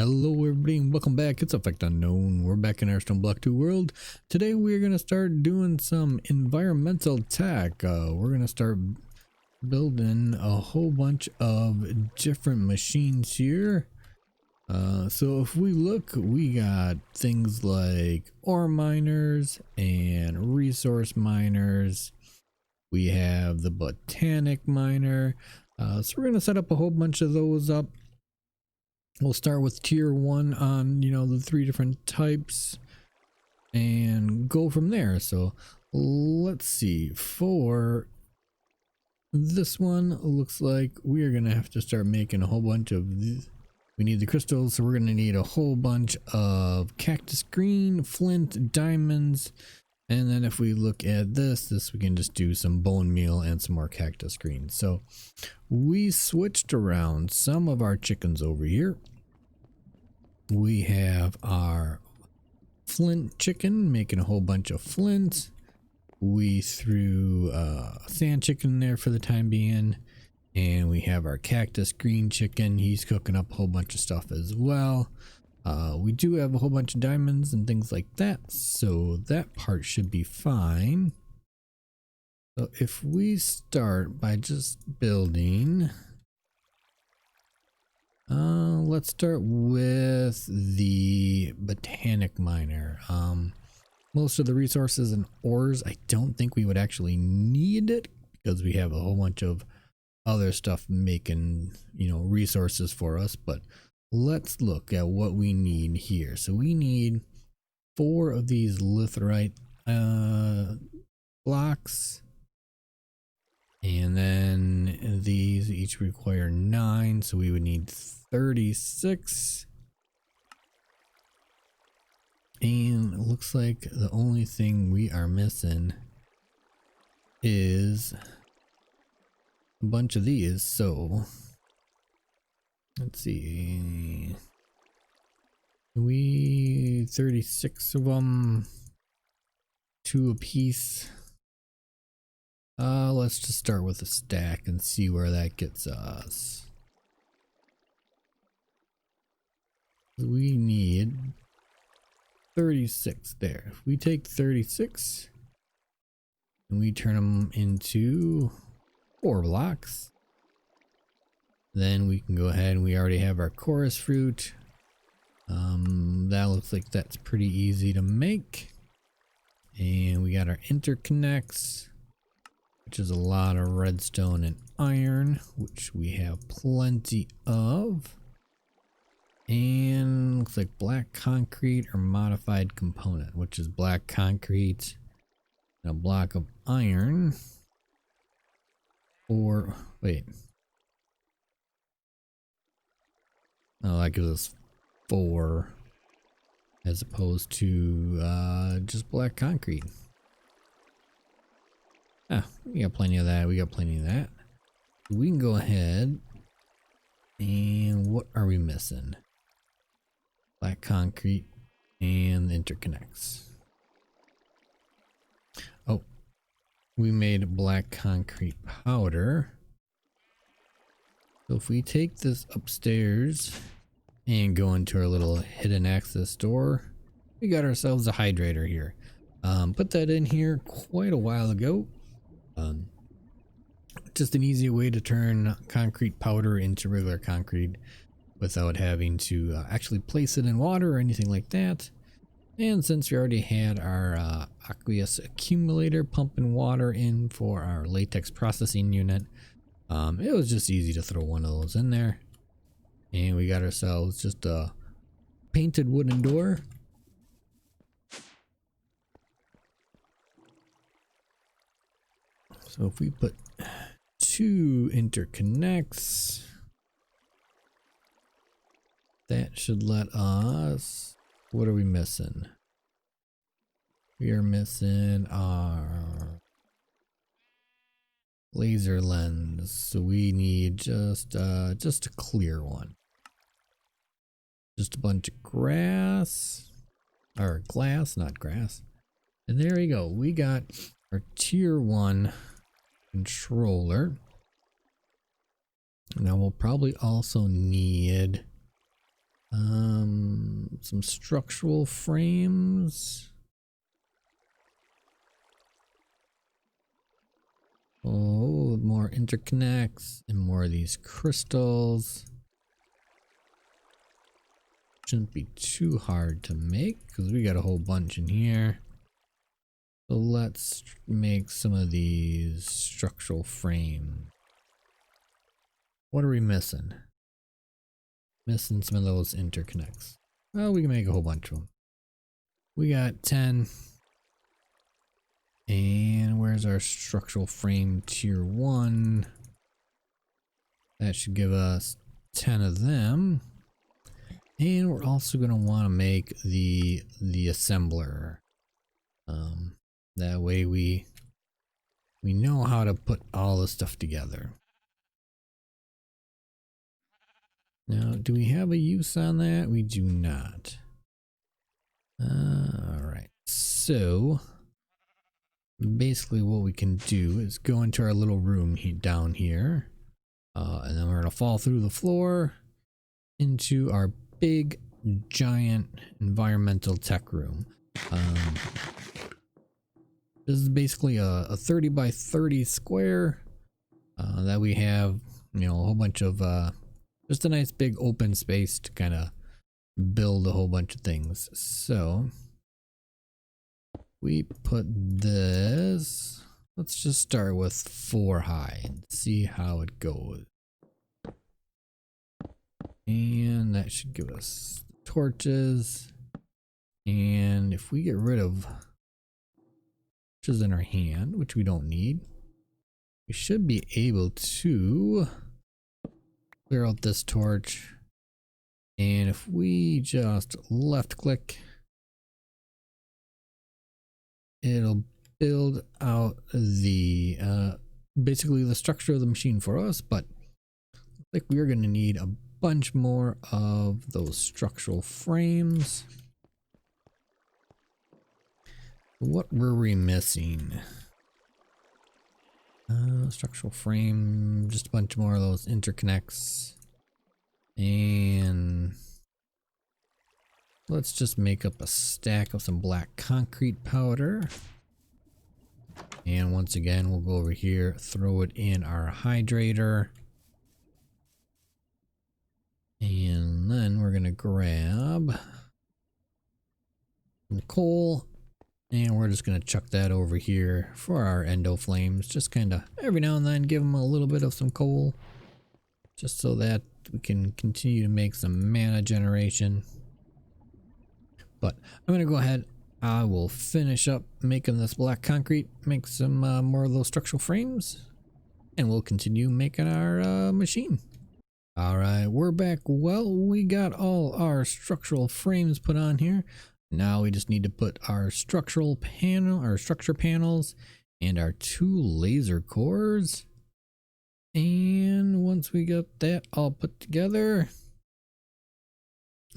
Hello everybody and welcome back. It's effectunknown. We're back in our Stoneblock 2 world. Today we're going to start doing some environmental tech. We're going to start building a whole bunch of different machines here. So if we look, we got things like ore miners and resource miners. We have the botanic miner. So we're going to set up a whole bunch of those up. We'll start with tier 1 on, the 3 different types and go from there. So let's see, for this one, it looks like we are going to have to start making a whole bunch of we need the crystals, so we're going to need a whole bunch of cactus green, flint, diamonds, and then if we look at this we can just do some bone meal and some more cactus green. So we switched around some of our chickens over here. We have our flint chicken making a whole bunch of flint. We threw sand chicken there for the time being, and we have our cactus green chicken. He's cooking up a whole bunch of stuff as well. We do have a whole bunch of diamonds and things like that, so that part should be fine. So if we start by just building, let's start with the botanic miner. Most of the resources and ores, I don't think we would actually need it because we have a whole bunch of other stuff making, resources for us. But let's look at what we need here. So we need 4 of these litherite blocks. And then these each require 9, so we would need 36. And it looks like the only thing we are missing is a bunch of these. So let's see. We 36 of them, 2 apiece. Let's just start with a stack and see where that gets us. We need 36 there. If we take 36 and we turn them into 4 blocks, then we can go ahead and we already have our chorus fruit. That looks like that's pretty easy to make. And we got our interconnects, which is a lot of redstone and iron, which we have plenty of. And looks like black concrete or modified component, which is black concrete and a block of iron. Or wait, oh, that gives us 4 as opposed to just black concrete. Ah, we got plenty of that. We got plenty of that. We can go ahead and what are we missing? Black concrete and interconnects. Oh, we made black concrete powder. So if we take this upstairs and go into our little hidden access door, we got ourselves a hydrator here. Put that in here quite a while ago. Just an easy way to turn concrete powder into regular concrete without having to actually place it in water or anything like that. And since we already had our aqueous accumulator pumping water in for our latex processing unit, it was just easy to throw one of those in there. And we got ourselves just a painted wooden door. So if we put 2 interconnects, that should let us, what are we missing? We are missing our laser lens, so we need just a clear one. Just a bunch of grass, or glass, not grass. And there we go. We got our tier 1 controller. Now we'll probably also need some structural frames. Oh, more interconnects and more of these crystals. Shouldn't be too hard to make because we got a whole bunch in here. So let's make some of these structural frames. What are we missing? Missing some of those interconnects. Well, we can make a whole bunch of them. We got 10. And where's our structural frame tier 1? That should give us 10 of them. And we're also going to want to make the assembler. That way we know how to put all the stuff together. Now, do we have a use on that? We do not. Alright, so basically what we can do is go into our little room down here. And then we're going to fall through the floor into our big, giant environmental tech room. This is basically a 30 by 30 square that we have, you know, a whole bunch of just a nice big open space to kind of build a whole bunch of things. So we put this, let's just start with 4 high and see how it goes. And that should give us torches. And if we get rid of torches in our hand, which we don't need, we should be able to clear out this torch. And if we just left click, it'll build out the basically the structure of the machine for us. But like we're going to need a bunch more of those structural frames. What were we missing? Structural frame, just a bunch more of those interconnects. And let's just make up a stack of some black concrete powder. And once again, we'll go over here, throw it in our hydrator. And then we're gonna grab some coal, and we're just gonna chuck that over here for our endo flames. Just kind of every now and then give them a little bit of some coal, just so that we can continue to make some mana generation. But I'm gonna go ahead, I will finish up making this black concrete, make some more of those structural frames, and we'll continue making our machine. Alright, we're back. Well, we got all our structural frames put on here. Now we just need to put our structure panels and our 2 laser cores. And once we got that all put together,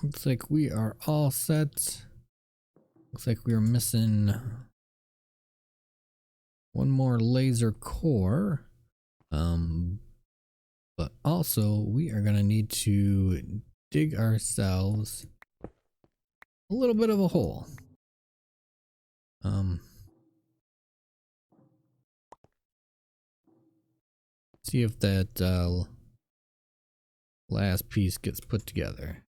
looks like we are all set. Looks like we are missing one more laser core. But also we are going to need to dig ourselves a little bit of a hole. See if that last piece gets put together.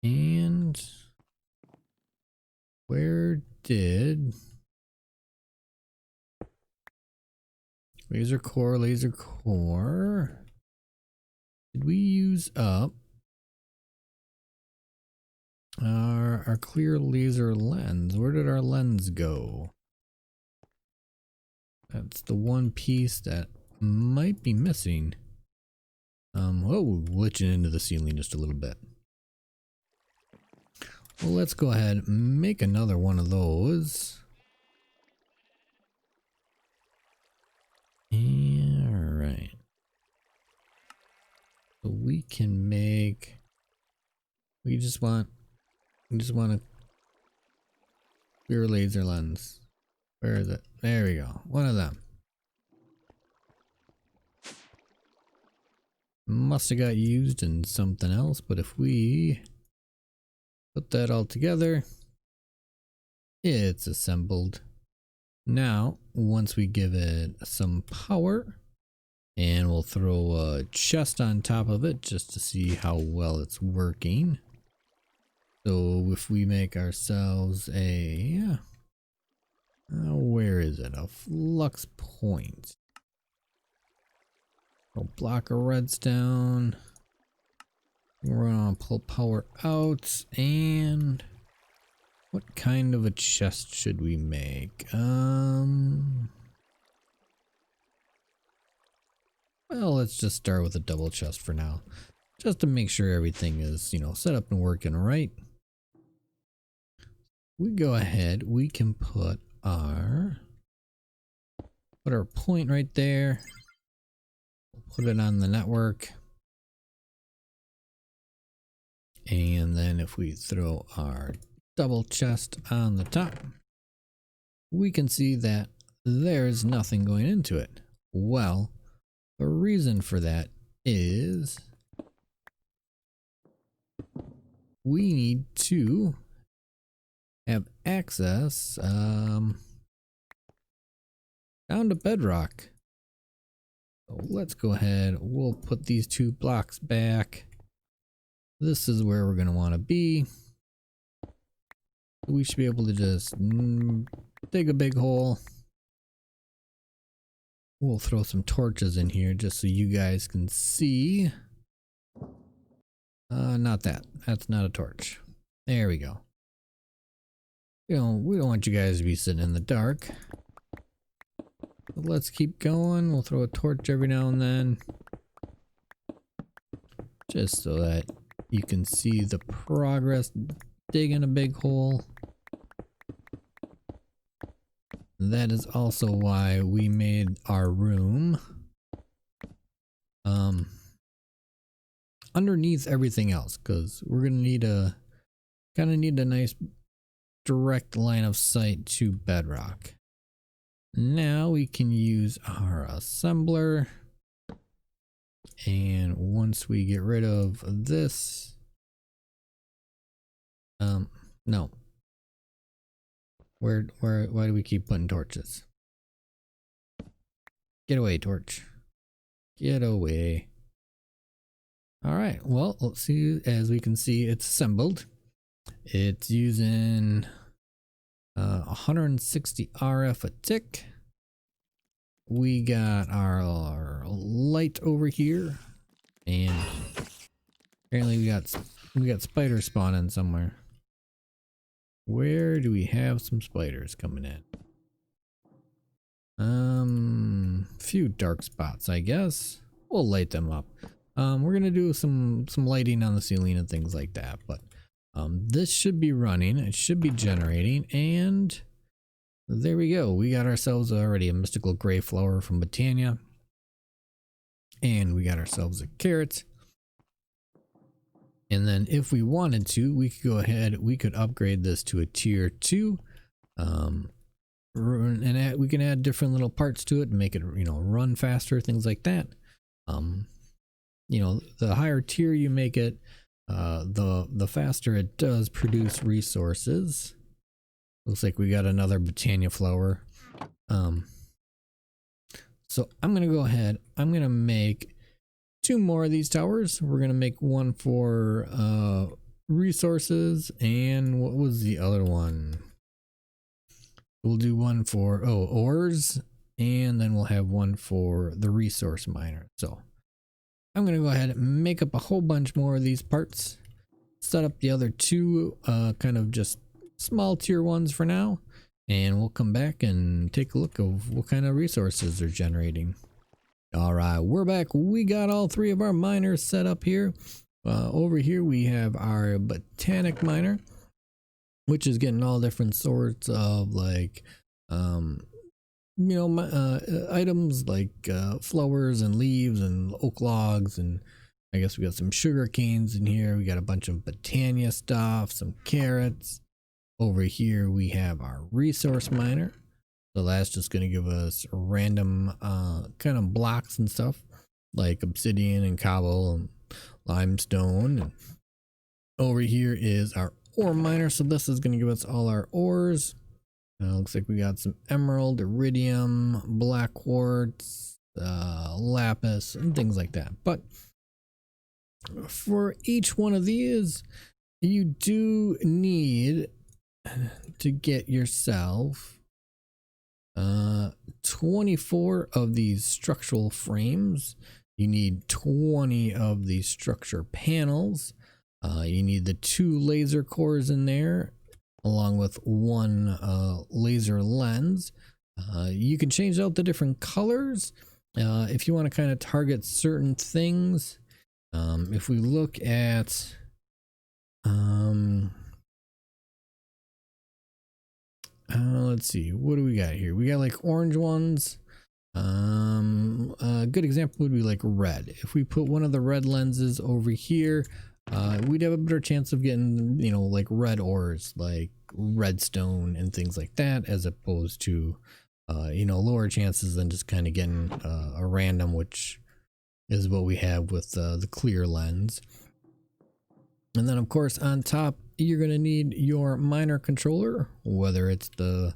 And where did laser core, did we use up our clear laser lens? Where did our lens go? That's the one piece that might be missing. Oh, glitching into the ceiling just a little bit. Well, let's go ahead and make another one of those. Alright. So we can make, we just want a clear laser lens. Where is it? There we go. One of them. Must have got used in something else, but if we Put that all together. It's assembled. Now, once we give it some power, and we'll throw a chest on top of it just to see how well it's working. So if we make ourselves a, where is it? A flux point. A block of redstone. We're gonna pull power out, and what kind of a chest should we make? Well, let's just start with a double chest for now, just to make sure everything is, set up and working right. We go ahead, we can put our point right there. Put it on the network. And then if we throw our double chest on the top, we can see that there's nothing going into it. Well, the reason for that is we need to have access down to bedrock. So let's go ahead, we'll put these 2 blocks back. This is where we're going to want to be. We should be able to just dig a big hole. We'll throw some torches in here just so you guys can see. Not that. That's not a torch. There we go. We don't want you guys to be sitting in the dark. But let's keep going. We'll throw a torch every now and then, just so that you can see the progress digging a big hole. That is also why we made our room underneath everything else, because we're gonna need a nice direct line of sight to bedrock. Now we can use our assembler, and once we get rid of this, no, why do we keep putting torches? Get away, torch. Get away. All right, well, let's see. As we can see, it's assembled. It's using 160 RF a tick. We got our light over here, and apparently we got spiders spawning somewhere. Where do we have some spiders coming in? Few dark spots, I guess. We'll light them up. We're gonna do some lighting on the ceiling and things like that, but this should be running. It should be generating, and there we go. We got ourselves already a mystical gray flower from Botania, and we got ourselves a carrot. And then if we wanted to, we could go ahead, we could upgrade this to a tier 2. And we can add different little parts to it and make it, run faster, things like that. The higher tier you make it, the faster it does produce resources. Looks like we got another Botania flower. So I'm gonna go ahead, I'm gonna make 2 more of these towers. We're gonna make one for resources, and what was the other one? We'll do one for ores, and then we'll have one for the resource miner. So I'm gonna go ahead and make up a whole bunch more of these parts, set up the other 2 kind of just small tier 1s for now, and we'll come back and take a look of what kind of resources they're generating. All right, we're back. We got all 3 of our miners set up here. Over here we have our botanic miner, which is getting all different sorts of like items like flowers and leaves and oak logs, and I guess we got some sugar canes in here. We got a bunch of botania stuff, some carrots. Over here we have our resource miner. So that's just going to give us random kind of blocks and stuff like obsidian and cobble and limestone. And over here is our ore miner, so this is going to give us all our ores. Looks like we got some emerald, iridium, black quartz, lapis, and things like that. But for each one of these, you do need to get yourself 24 of these structural frames. You need 20 of these structure panels. You need the 2 laser cores in there, along with 1 laser lens. You can change out the different colors if you want to kind of target certain things. If we look at let's see, what do we got here? We got like orange ones. A good example would be like red. If we put one of the red lenses over here, we'd have a better chance of getting, you know, like red ores, like redstone and things like that, as opposed to you know, lower chances than just kind of getting a random, which is what we have with the clear lens. And then of course on top you're going to need your miner controller, whether it's the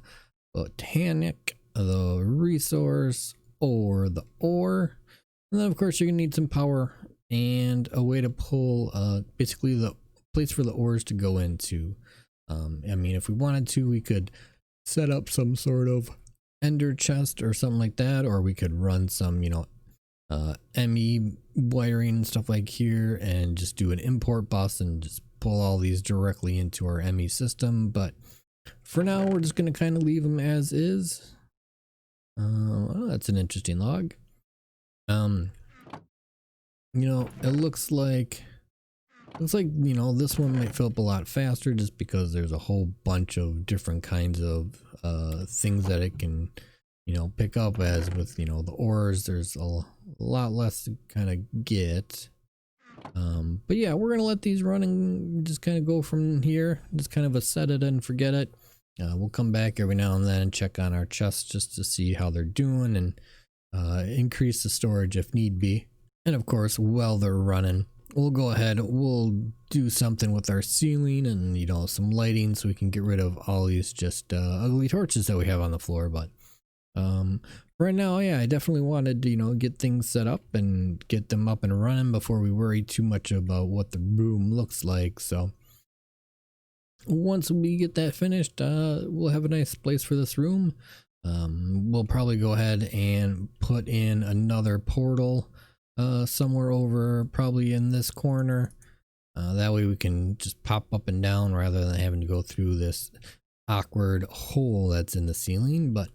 botanic, the resource, or the ore. And then of course you're going to need some power and a way to pull basically the place for the ores to go into. I mean, if we wanted to, we could set up some sort of ender chest or something like that, or we could run some, you know, ME wiring and stuff like here and just do an import bus and just pull all these directly into our ME system. But for now we're just going to kind of leave them as is. Oh, that's an interesting log. You know, it looks like you know, this one might fill up a lot faster just because there's a whole bunch of different kinds of things that it can, you know, pick up. As with, you know, the ores, there's a lot less to kind of get. But yeah, we're gonna let these run and just kind of go from here, just kind of a set it and forget it. We'll come back every now and then and check on our chests just to see how they're doing and increase the storage if need be. And of course, while they're running, we'll go ahead, we'll do something with our ceiling and, you know, some lighting so we can get rid of all these just ugly torches that we have on the floor. But right now, yeah, I definitely wanted to, you know, get things set up and get them up and running before we worry too much about what the room looks like. So once we get that finished, we'll have a nice place for this room. We'll probably go ahead and put in another portal somewhere over, probably in this corner. That way we can just pop up and down rather than having to go through this awkward hole that's in the ceiling. But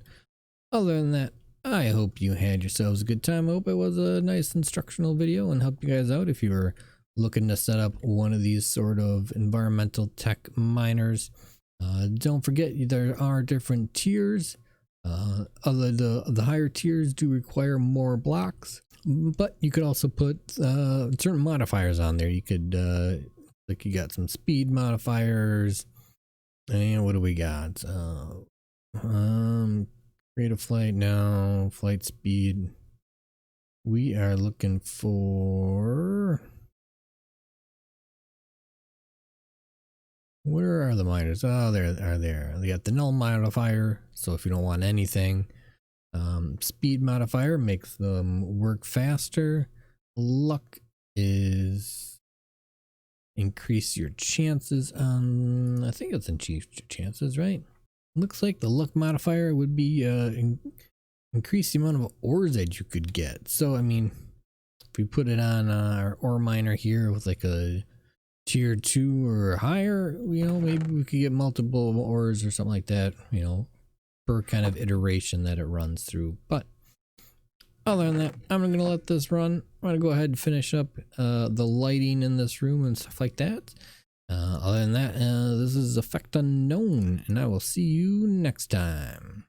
other than that, I hope you had yourselves a good time. I hope it was a nice instructional video and helped you guys out if you were looking to set up one of these sort of environmental tech miners. Don't forget, there are different tiers. The higher tiers do require more blocks, but you could also put certain modifiers on there. You could like, you got some speed modifiers, and what do we got? Rate of flight, now flight speed. We are looking for, where are the miners? Oh, there are there. They got the null modifier, so if you don't want anything. Speed modifier makes them work faster. Luck is increase your chances on, I think it's increase your chances, right? Looks like the luck modifier would be increase the amount of ores that you could get. So I mean, if we put it on our ore miner here with like a tier 2 or higher, you know, maybe we could get multiple ores or something like that, you know, per kind of iteration that it runs through. But other than that, I'm gonna let this run. I'm gonna go ahead and finish up the lighting in this room and stuff like that. Other than that, this is effectunknown, and I will see you next time.